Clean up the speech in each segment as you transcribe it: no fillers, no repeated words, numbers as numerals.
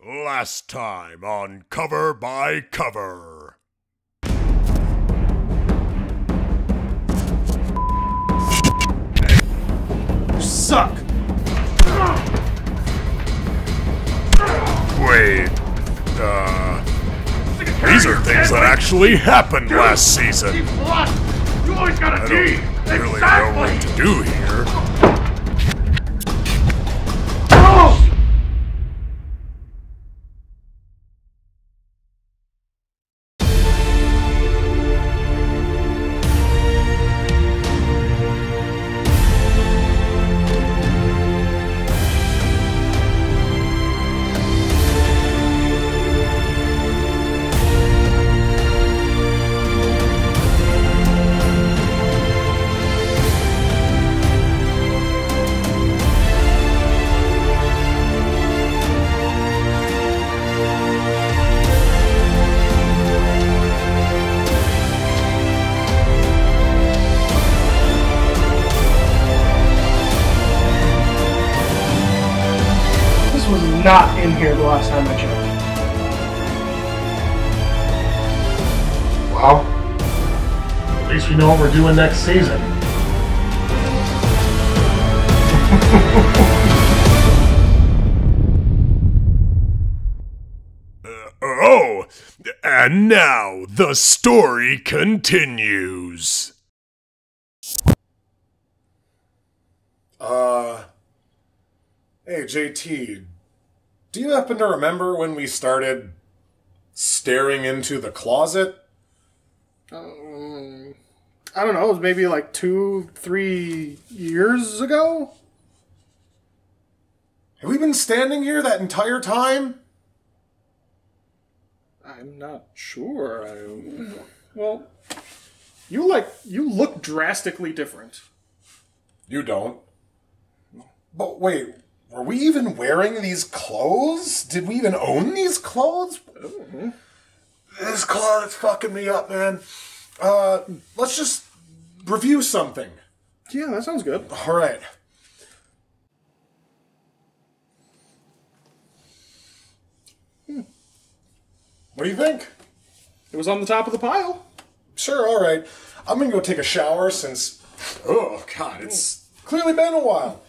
Last time on Cover by Cover. You suck! Wait, these are things that actually happened last season. You always got a I D! don't really know what to do here. Not in here the last time I checked. Well, at least we know what we're doing next season. Oh, and now the story continues. Hey JT, do you happen to remember when we started staring into the closet? I don't know, it was maybe like 2-3 years ago? Have we been standing here that entire time? I'm not sure. Well, you look drastically different. You don't. But wait, were we even wearing these clothes? Did we even own these clothes? Mm-hmm. This closet's fucking me up, man. Let's just review something. Yeah, that sounds good. All right. What do you think? It was on the top of the pile. Sure, all right. I'm gonna go take a shower since... Oh, God, it's clearly been a while.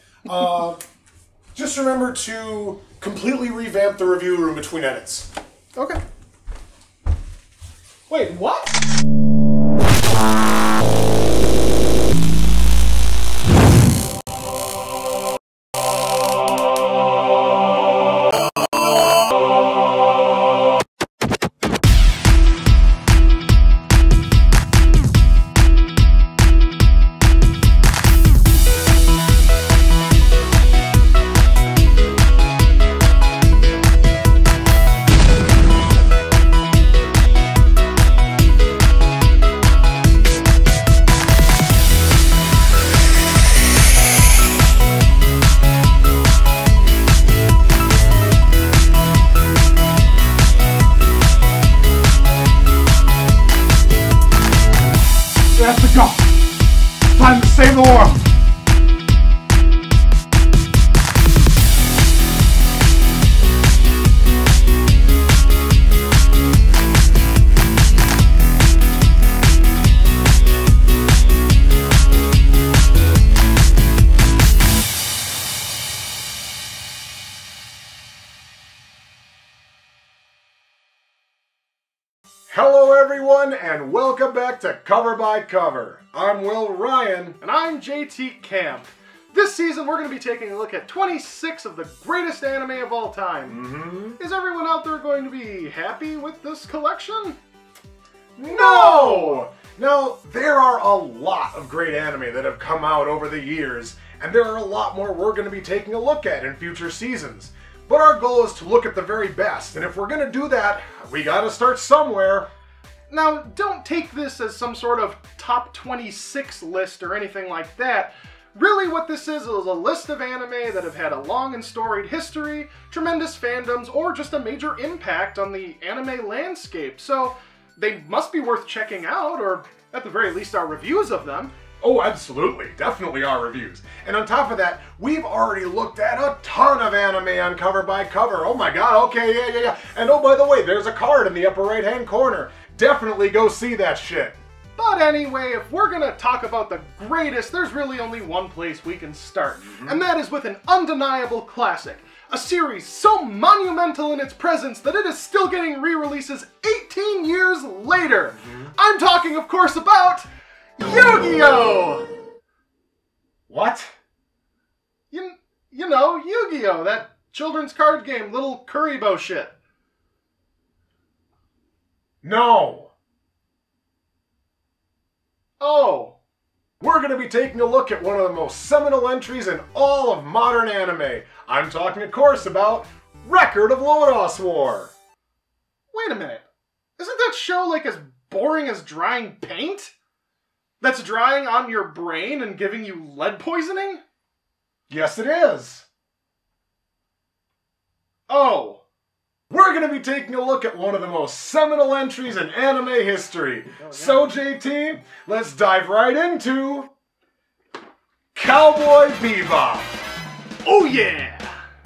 Just remember to completely revamp the review room between edits. Okay. Wait, what? Let's go! Time to save the world! Hello, everyone, and welcome back to Cover by Cover. I'm Will Ryan. And I'm JT Kamp. This season, we're going to be taking a look at 26 of the greatest anime of all time. Is everyone out there going to be happy with this collection? No! Now, there are a lot of great anime that have come out over the years, and there are a lot more we're going to be taking a look at in future seasons. But our goal is to look at the very best, and if we're going to do that, we got to start somewhere. Now, don't take this as some sort of top 26 list or anything like that. Really what this is a list of anime that have had a long and storied history, tremendous fandoms, or just a major impact on the anime landscape. So they must be worth checking out, or at the very least our reviews of them. Oh, absolutely. Definitely our reviews. And on top of that, we've already looked at a ton of anime on Cover by Cover. Oh my god, okay, yeah. And oh, by the way, there's a card in the upper right-hand corner. Definitely go see that shit. But anyway, if we're gonna talk about the greatest, there's really only one place we can start. And that is with an undeniable classic. A series so monumental in its presence that it is still getting re-releases 18 years later. I'm talking, of course, about Yu-Gi-Oh! What? You know, Yu-Gi-Oh! That children's card game, little Kuribo shit. No. Oh. We're going to be taking a look at one of the most seminal entries in all of modern anime. I'm talking, of course, about Record of Lodoss War. Wait a minute. Isn't that show like as boring as drying paint? That's drying on your brain and giving you lead poisoning? Yes, it is. Oh. We're going to be taking a look at one of the most seminal entries in anime history. So, JT, let's dive right into Cowboy Bebop. Oh yeah!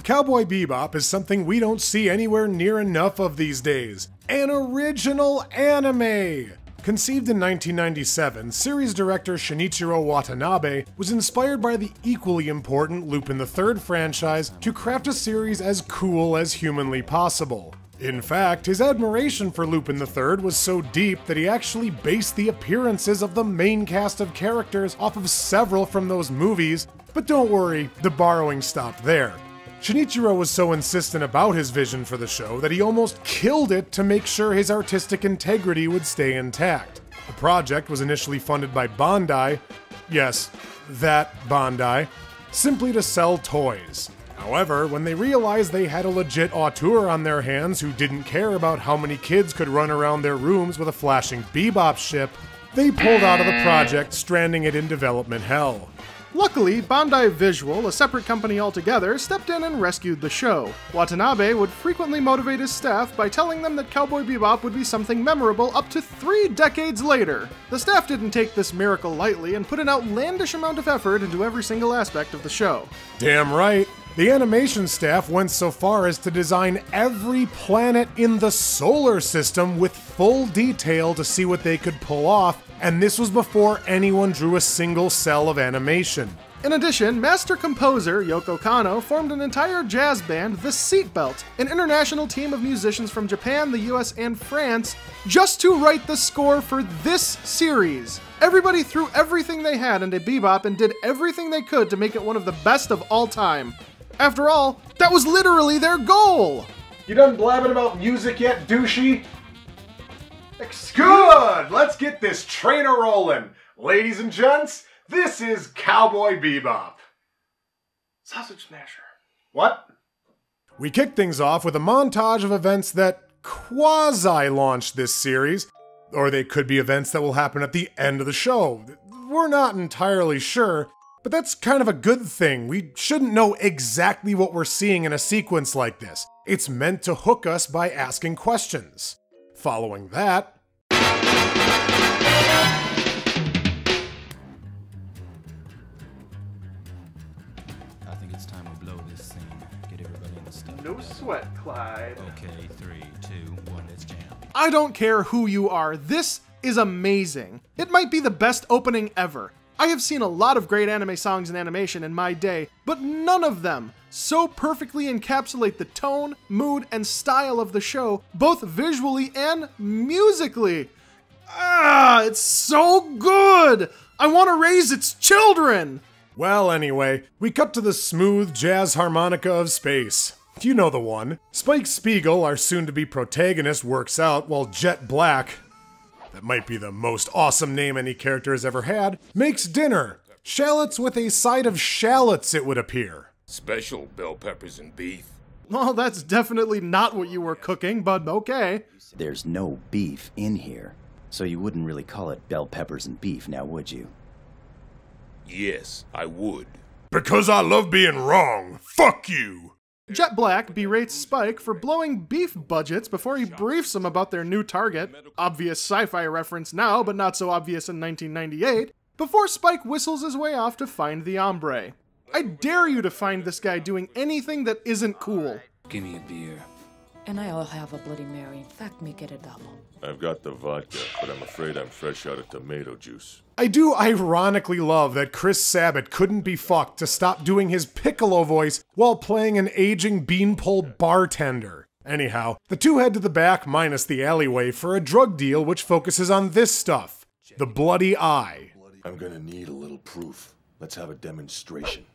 Cowboy Bebop is something we don't see anywhere near enough of these days. An original anime! Conceived in 1997, series director Shinichiro Watanabe was inspired by the equally important Lupin III franchise to craft a series as cool as humanly possible. In fact, his admiration for Lupin III was so deep that he actually based the appearances of the main cast of characters off of several from those movies, but don't worry, the borrowing stopped there. Shinichiro was so insistent about his vision for the show that he almost killed it to make sure his artistic integrity would stay intact. The project was initially funded by Bandai, yes, that Bandai, simply to sell toys. However, when they realized they had a legit auteur on their hands who didn't care about how many kids could run around their rooms with a flashing Bebop ship, they pulled out of the project, stranding it in development hell. Luckily, Bandai Visual, a separate company altogether, stepped in and rescued the show. Watanabe would frequently motivate his staff by telling them that Cowboy Bebop would be something memorable up to 3 decades later. The staff didn't take this miracle lightly and put an outlandish amount of effort into every single aspect of the show. Damn right. The animation staff went so far as to design every planet in the solar system with full detail to see what they could pull off, and this was before anyone drew a single cell of animation. In addition, master composer Yoko Kanno formed an entire jazz band, the Seatbelt, an international team of musicians from Japan, the US, and France, just to write the score for this series. Everybody threw everything they had into Bebop and did everything they could to make it one of the best of all time. After all, that was literally their goal! You done blabbing about music yet, douchey? Good! Let's get this trainer rolling. Ladies and gents, this is Cowboy Bebop. Sausage Smasher. What? We kick things off with a montage of events that quasi-launched this series, or they could be events that will happen at the end of the show. We're not entirely sure, but that's kind of a good thing. We shouldn't know exactly what we're seeing in a sequence like this. It's meant to hook us by asking questions. Following that, I think it's time we blow this scene. Get everybody in the stuff. No sweat, Clyde. Okay, 3, 2, 1, let's jam. I don't care who you are, this is amazing. It might be the best opening ever. I have seen a lot of great anime songs and animation in my day, but none of them so perfectly encapsulate the tone, mood, and style of the show, both visually and musically. Ah, it's so good! I want to raise its children! well, anyway, we cut to the smooth jazz harmonica of space. You know the one. Spike Spiegel, our soon-to-be protagonist, works out while Jet Black, that might be the most awesome name any character has ever had, makes dinner. Shallots with a side of shallots, it would appear. Special bell peppers and beef. Well, that's definitely not what you were cooking, but okay. There's no beef in here, so you wouldn't really call it bell peppers and beef, now would you? Yes, I would. Because I love being wrong. Fuck you. Jet Black berates Spike for blowing beef budgets before he briefs him about their new target. Obvious sci-fi reference now, but not so obvious in 1998. before Spike whistles his way off to find the hombre. I dare you to find this guy doing anything that isn't cool. Give me a beer. And I'll have a Bloody Mary. In fact, make it a double. I've got the vodka, but I'm afraid I'm fresh out of tomato juice. I do ironically love that Chris Sabat couldn't be fucked to stop doing his Piccolo voice while playing an aging beanpole bartender. Anyhow, the two head to the back minus the alleyway for a drug deal which focuses on this stuff. The bloody eye. I'm gonna need a little proof. Let's have a demonstration.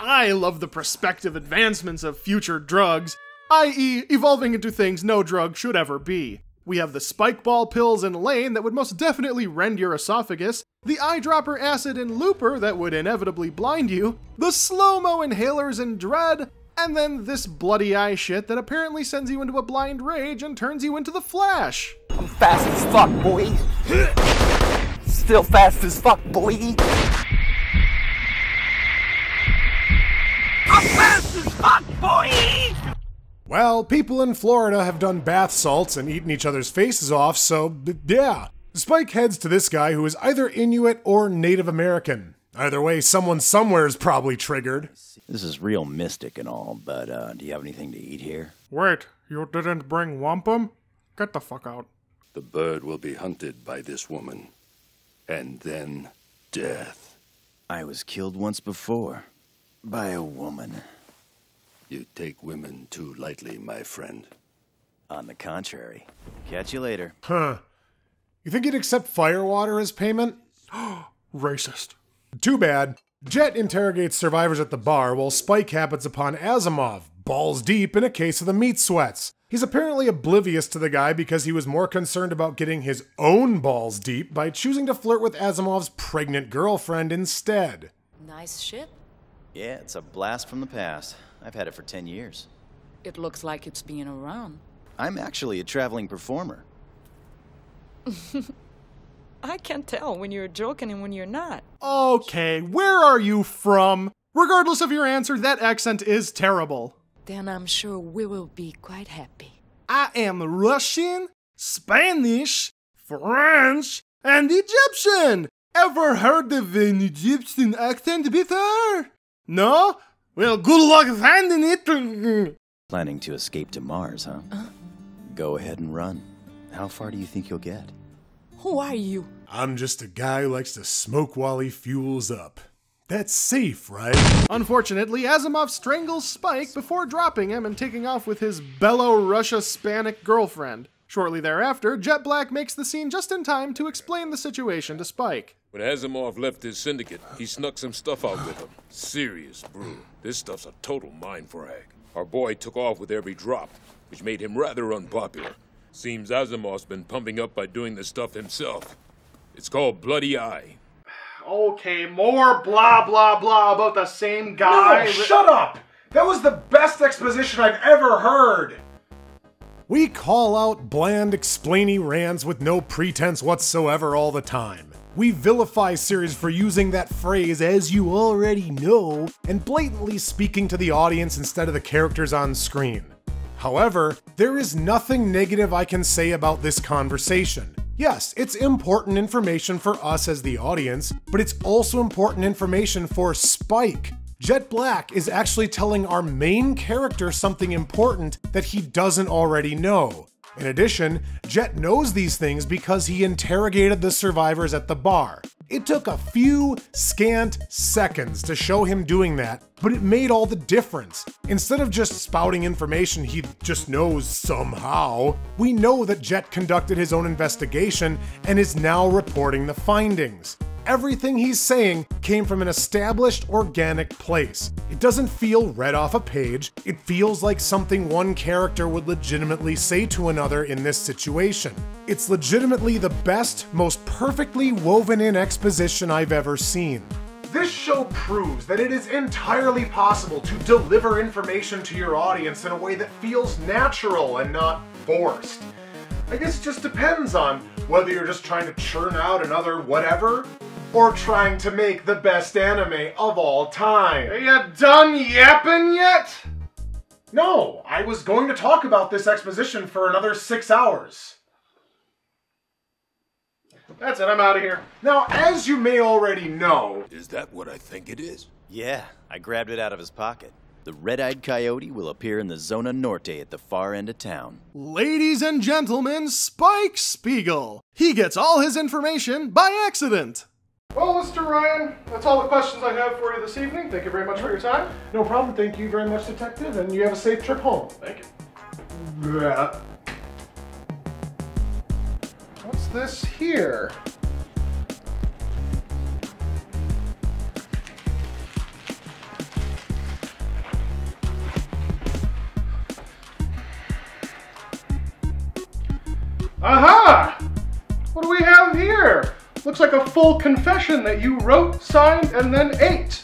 I love the prospective advancements of future drugs, i.e. evolving into things no drug should ever be. We have the spike ball pills in Lane that would most definitely rend your esophagus, the eyedropper acid in Looper that would inevitably blind you, the slow-mo inhalers in Dread, and then this bloody eye shit that apparently sends you into a blind rage and turns you into the Flash. I'm fast as fuck, boy. Still fast as fuck, boy. I'm fast as fuck, boy! Well, people in Florida have done bath salts and eaten each other's faces off, so yeah. Spike heads to this guy who is either Inuit or Native American. Either way, someone somewhere is probably triggered. This is real mystic and all, but do you have anything to eat here? Wait, you didn't bring wampum? Get the fuck out. The bird will be hunted by this woman. And then death. I was killed once before. By a woman. You take women too lightly, my friend. On the contrary. Catch you later. Huh. You think he'd accept firewater as payment? Racist. Too bad. Jet interrogates survivors at the bar while Spike happens upon Asimov, balls deep in a case of the meat sweats. He's apparently oblivious to the guy because he was more concerned about getting his own balls deep by choosing to flirt with Asimov's pregnant girlfriend instead. Nice ship. Yeah, it's a blast from the past. I've had it for 10 years. It looks like it's been around. I'm actually a traveling performer. I can't tell when you're joking and when you're not. Okay, where are you from? Regardless of your answer, that accent is terrible. Then I'm sure we will be quite happy. I am Russian, Spanish, French, and Egyptian. Ever heard of an Egyptian accent before? No? Well, good luck finding it. Planning to escape to Mars, huh? Go ahead and run. How far do you think you'll get? Who are you? I'm just a guy who likes to smoke while he fuels up. That's safe, right? Unfortunately, Asimov strangles Spike before dropping him and taking off with his Belo-Russia-Spanic girlfriend. Shortly thereafter, Jet Black makes the scene just in time to explain the situation to Spike. When Asimov left his syndicate, he snuck some stuff out with him. Serious brew. This stuff's a total mind frag. Our boy took off with every drop, which made him rather unpopular. Seems Asimov's been pumping up by doing the stuff himself. It's called Bloody Eye. Okay, more blah blah blah about the same guy. No, shut up! That was the best exposition I've ever heard! We call out bland, explainy rants with no pretense whatsoever all the time. We vilify series for using that phrase as you already know, and blatantly speaking to the audience instead of the characters on screen. However, there is nothing negative I can say about this conversation. Yes, it's important information for us as the audience, but it's also important information for Spike. Jet Black is actually telling our main character something important that he doesn't already know. In addition, Jet knows these things because he interrogated the survivors at the bar. It took a few scant seconds to show him doing that, but it made all the difference. Instead of just spouting information he just knows somehow, we know that Jet conducted his own investigation and is now reporting the findings. Everything he's saying came from an established, organic place. It doesn't feel read off a page, it feels like something one character would legitimately say to another in this situation. It's legitimately the best, most perfectly woven in exposition I've ever seen. This show proves that it is entirely possible to deliver information to your audience in a way that feels natural and not forced. I guess it just depends on whether you're just trying to churn out another whatever, or trying to make the best anime of all time. Are you done yapping yet? No, I was going to talk about this exposition for another 6 hours. That's it, I'm out of here. Now, as you may already know... Is that what I think it is? Yeah, I grabbed it out of his pocket. The red-eyed coyote will appear in the Zona Norte at the far end of town. Ladies and gentlemen, Spike Spiegel. He gets all his information by accident. Well, Mr. Ryan, that's all the questions I have for you this evening. Thank you very much for your time. No problem, thank you very much, Detective, and you have a safe trip home. Thank you. What's this here? Aha! What do we have here? Looks like a full confession that you wrote, signed, and then ate.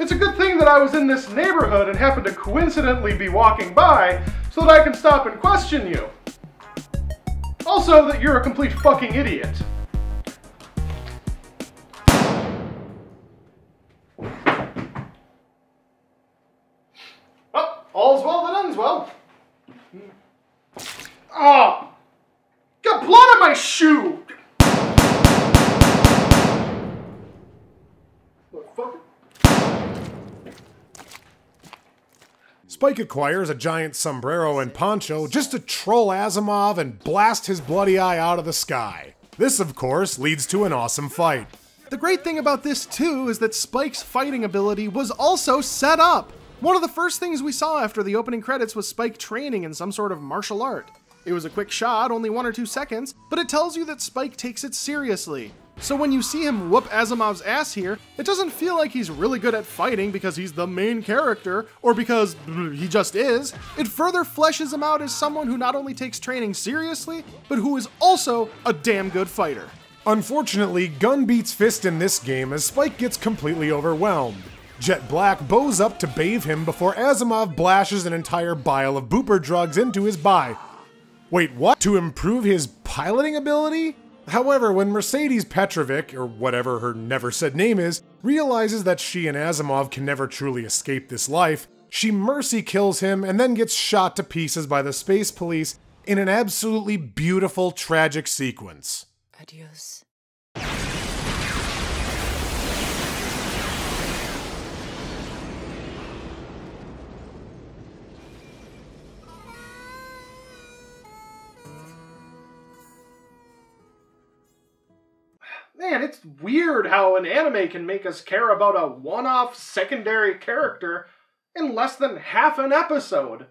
It's a good thing that I was in this neighborhood and happened to coincidentally be walking by so that I can stop and question you. Also, that you're a complete fucking idiot. Well, all's well that ends well. Oh! Got blood on my shoe! Spike acquires a giant sombrero and poncho just to troll Asimov and blast his bloody eye out of the sky. This, of course, leads to an awesome fight. The great thing about this too is that Spike's fighting ability was also set up. One of the first things we saw after the opening credits was Spike training in some sort of martial art. It was a quick shot, only 1 or 2 seconds, but it tells you that Spike takes it seriously. So when you see him whoop Asimov's ass here, it doesn't feel like he's really good at fighting because he's the main character, or because he just is. It further fleshes him out as someone who not only takes training seriously, but who is also a damn good fighter. Unfortunately, gun beats fist in this game as Spike gets completely overwhelmed. Jet Black bows up to bathe him before Asimov blashes an entire vial of booper drugs into his body. Wait, what? To improve his piloting ability? However, when Mercedes Petrovic, or whatever her never-said name is, realizes that she and Asimov can never truly escape this life, she mercy kills him and then gets shot to pieces by the space police in an absolutely beautiful, tragic sequence. Adios. Man, it's weird how an anime can make us care about a one-off secondary character in less than half an episode.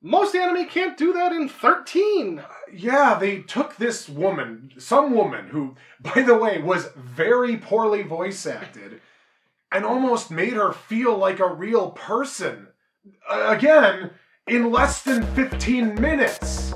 Most anime can't do that in 13. Yeah, they took this woman, some woman who, by the way, was very poorly voice acted, and almost made her feel like a real person. Again, in less than 15 minutes.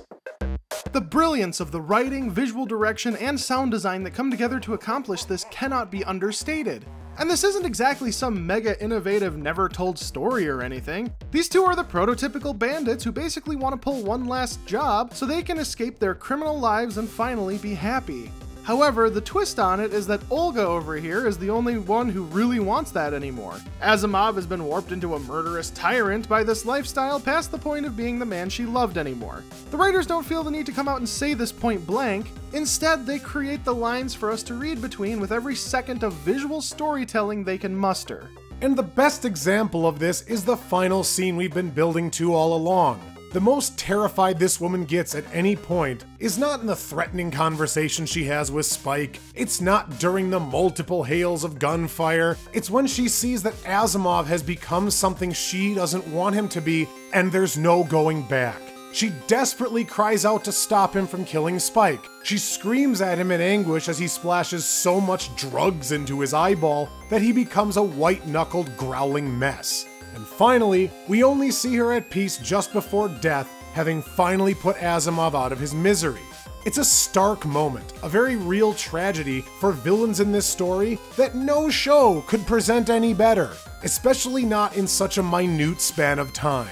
The brilliance of the writing, visual direction, and sound design that come together to accomplish this cannot be understated. And this isn't exactly some mega innovative, never-told story or anything. These two are the prototypical bandits who basically want to pull one last job so they can escape their criminal lives and finally be happy. However, the twist on it is that Olga over here is the only one who really wants that anymore. Asimov has been warped into a murderous tyrant by this lifestyle past the point of being the man she loved anymore. The writers don't feel the need to come out and say this point blank. Instead, they create the lines for us to read between with every second of visual storytelling they can muster. And the best example of this is the final scene we've been building to all along. The most terrified this woman gets at any point is not in the threatening conversation she has with Spike, it's not during the multiple hails of gunfire, it's when she sees that Asimov has become something she doesn't want him to be, and there's no going back. She desperately cries out to stop him from killing Spike. She screams at him in anguish as he splashes so much drugs into his eyeball that he becomes a white-knuckled, growling mess. And finally, we only see her at peace just before death, having finally put Asimov out of his misery. It's a stark moment, a very real tragedy for villains in this story that no show could present any better, especially not in such a minute span of time.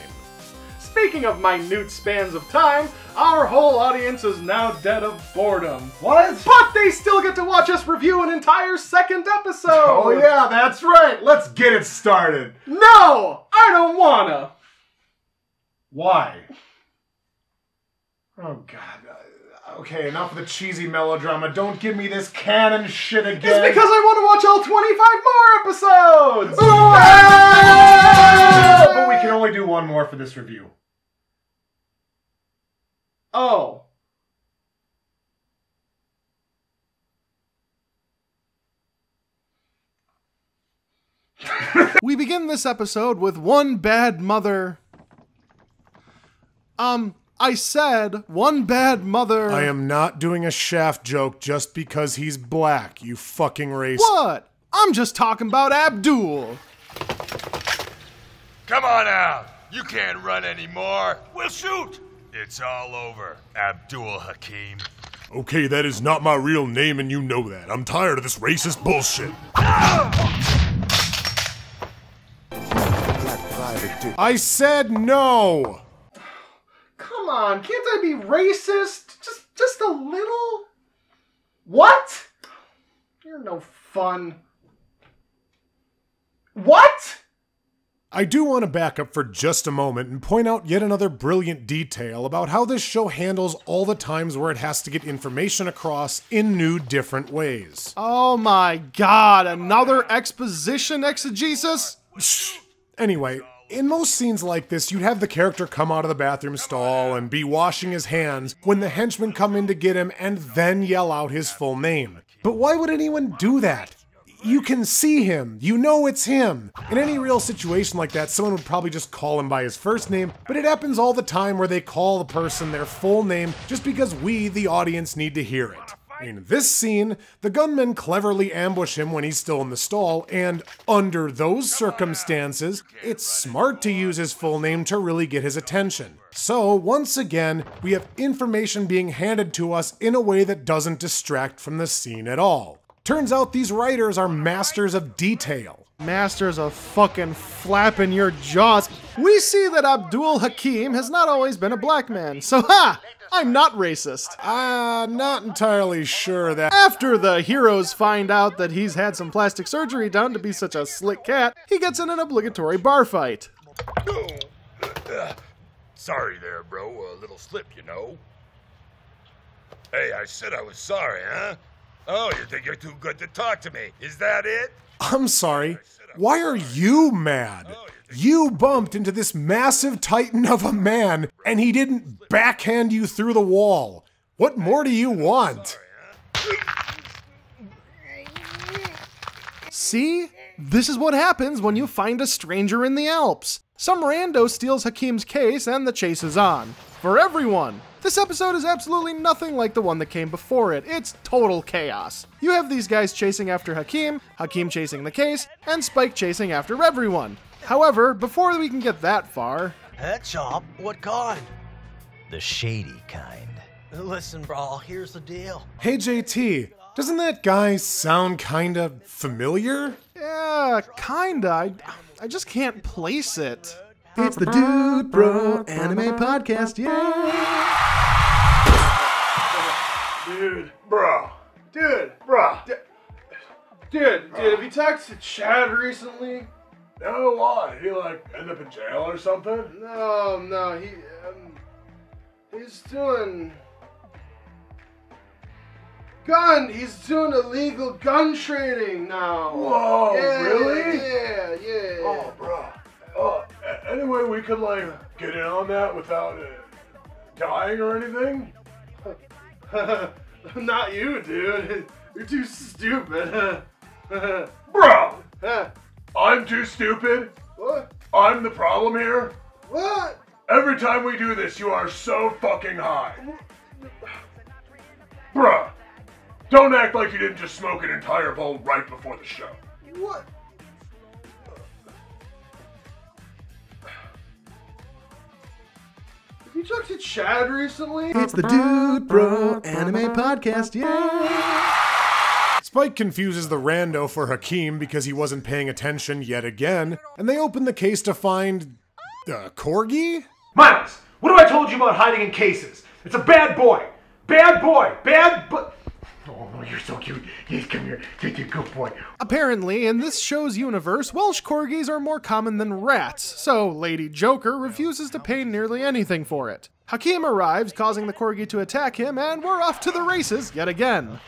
speaking of minute spans of time, our whole audience is now dead of boredom. What? But they still get to watch us review an entire second episode! Oh yeah, that's right! Let's get it started! No! I don't wanna! Why? Oh god. Okay, enough of the cheesy melodrama. Don't give me this canon shit again. It's because I want to watch all 25 more episodes! But we can only do one more for this review. Oh. We begin this episode with one bad mother. I said one bad mother. I am not doing a Shaft joke just because he's black, you fucking racist. What? I'm just talking about Abdul. Come on out. You can't run anymore. We'll shoot. It's all over, Abdul Hakim. Okay, that is not my real name and you know that. I'm tired of this racist bullshit. I said no! Come on, can't I be racist? Just a little? What? You're no fun. What? I do want to back up for just a moment and point out yet another brilliant detail about how this show handles all the times where it has to get information across in new, different ways. Oh my god, another exposition exegesis? Anyway, in most scenes like this, you'd have the character come out of the bathroom stall and be washing his hands when the henchmen come in to get him and then yell out his full name. But why would anyone do that? You can see him. You know it's him. In any real situation like that, someone would probably just call him by his first name, but it happens all the time where they call the person their full name just because we, the audience, need to hear it. In this scene, the gunmen cleverly ambush him when he's still in the stall, and under those circumstances, it's smart to use his full name to really get his attention. So, once again, we have information being handed to us in a way that doesn't distract from the scene at all. Turns out these writers are masters of detail. Masters of fucking flapping your jaws. We see that Abdul Hakim has not always been a black man, so I'm not racist. Not entirely sure that. After the heroes find out that he's had some plastic surgery done to be such a slick cat, he gets in an obligatory bar fight. Sorry there, bro. A little slip, you know. Hey, I said I was sorry, huh? Oh, you think you're too good to talk to me? Is that it? I'm sorry. Why are you mad? You bumped into this massive titan of a man, and he didn't backhand you through the wall. What more do you want? See? This is what happens when you find a stranger in the Alps. Some rando steals Hakim's case, and the chase is on. For everyone. This episode is absolutely nothing like the one that came before it. It's total chaos. You have these guys chasing after Hakim, Hakim chasing the case, and Spike chasing after everyone. However, before we can get that far... Head shop? What kind? The shady kind. Listen, bro, here's the deal. Hey JT, doesn't that guy sound kinda familiar? Yeah, kinda. I just can't place it. It's the Dude Bro Anime Podcast, yeah! Dude. Bro. Dude. Bro. Dude, have you talked to Chad recently? No, why? He end up in jail or something? No, he's doing... He's doing illegal gun trading now. Whoa, yeah, really? Yeah. Oh, bro. Anyway, we could, get in on that without dying or anything? Not you, dude. You're too stupid. Bro! I'm too stupid? What? I'm the problem here? What? Every time we do this, you are so fucking high. Bruh, don't act like you didn't just smoke an entire bowl right before the show. What? Have you talked to Chad recently? It's the Dude Bro Anime Podcast, yeah! Spike confuses the rando for Hakim because he wasn't paying attention yet again, and they open the case to find... Corgi? Miles, what have I told you about hiding in cases? It's a bad boy. Bad boy. Bad boy. Oh, no, you're so cute. Yes, come here. You're a good boy. Apparently, in this show's universe, Welsh corgis are more common than rats, so Lady Joker refuses to pay nearly anything for it. Hakim arrives, causing the corgi to attack him, and we're off to the races yet again.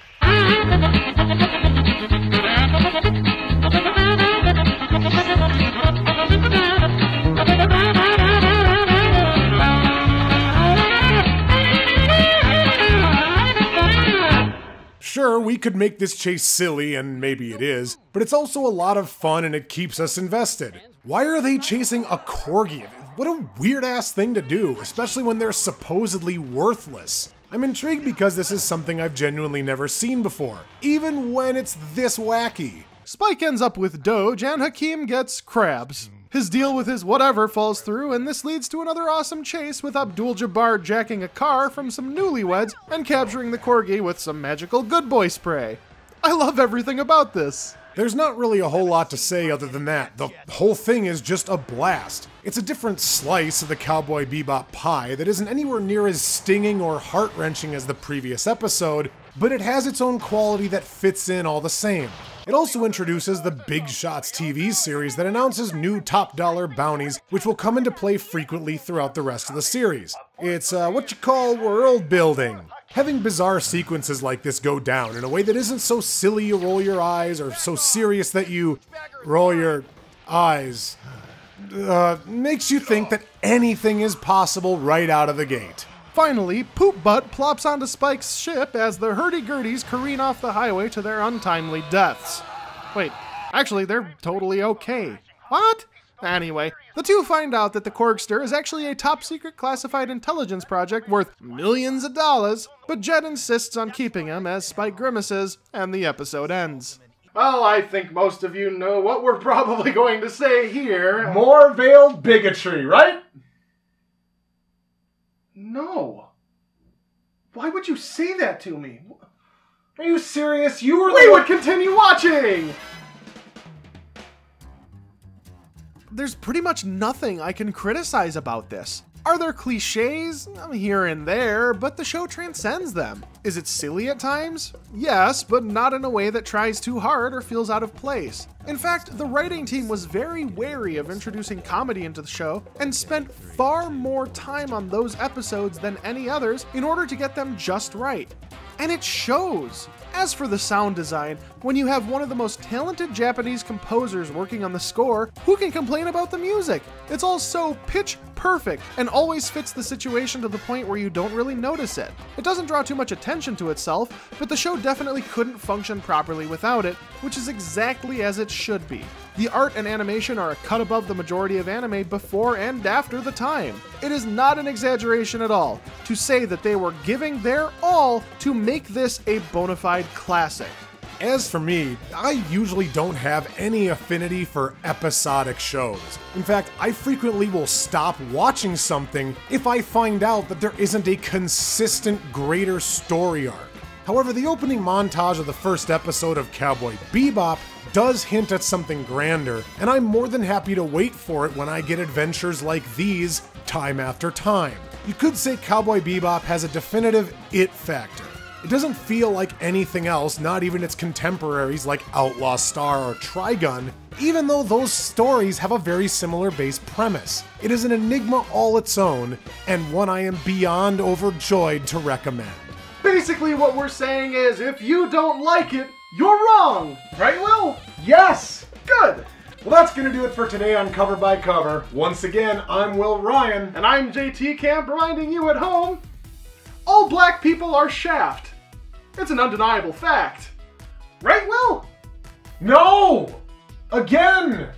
Sure, we could make this chase silly, and maybe it is, but it's also a lot of fun and it keeps us invested. Why are they chasing a corgi? What a weird-ass thing to do, especially when they're supposedly worthless. I'm intrigued because this is something I've genuinely never seen before, even when it's this wacky. Spike ends up with Doge, and Hakim gets crabs. His deal with his whatever falls through, and this leads to another awesome chase with Abdul-Jabbar jacking a car from some newlyweds and capturing the corgi with some magical good boy spray. I love everything about this. There's not really a whole lot to say other than that. The whole thing is just a blast. It's a different slice of the Cowboy Bebop pie that isn't anywhere near as stinging or heart-wrenching as the previous episode, but it has its own quality that fits in all the same. It also introduces the Big Shots TV series that announces new top-dollar bounties, which will come into play frequently throughout the rest of the series. It's what you call world building. Having bizarre sequences like this go down in a way that isn't so silly you roll your eyes or so serious that you roll your eyes makes you think that anything is possible right out of the gate. Finally, Poop Butt plops onto Spike's ship as the hurdy-gurdies careen off the highway to their untimely deaths. Wait, actually, they're totally okay. What? Anyway, the two find out that the Corgster is actually a top-secret classified intelligence project worth millions of dollars, but Jet insists on keeping him as Spike grimaces, and the episode ends. Well, I think most of you know what we're probably going to say here. More veiled bigotry, right? No. Why would you say that to me? Are you serious? You were We would continue watching! There's pretty much nothing I can criticize about this. Are there cliches? Here and there, but the show transcends them. Is it silly at times? Yes, but not in a way that tries too hard or feels out of place. In fact, the writing team was very wary of introducing comedy into the show and spent far more time on those episodes than any others in order to get them just right. And it shows. As for the sound design, when you have one of the most talented Japanese composers working on the score, who can complain about the music? It's all so pitch perfect and always fits the situation to the point where you don't really notice it. It doesn't draw too much attention to itself, but the show definitely couldn't function properly without it, which is exactly as it should be. The art and animation are a cut above the majority of anime before and after the time. It is not an exaggeration at all to say that they were giving their all to make this a bona fide classic. As for me, I usually don't have any affinity for episodic shows. In fact, I frequently will stop watching something if I find out that there isn't a consistent greater story arc. However, the opening montage of the first episode of Cowboy Bebop does hint at something grander, and I'm more than happy to wait for it when I get adventures like these time after time. You could say Cowboy Bebop has a definitive it factor. It doesn't feel like anything else, not even its contemporaries like Outlaw Star or Trigun, even though those stories have a very similar base premise. It is an enigma all its own, and one I am beyond overjoyed to recommend. Basically what we're saying is, if you don't like it, you're wrong! Right, Will? Yes! Good! Well, that's gonna do it for today on Cover by Cover. Once again, I'm Will Ryan. And I'm JT Kamp, reminding you at home, all black people are Shaft. It's an undeniable fact. Right, Will? No! Again!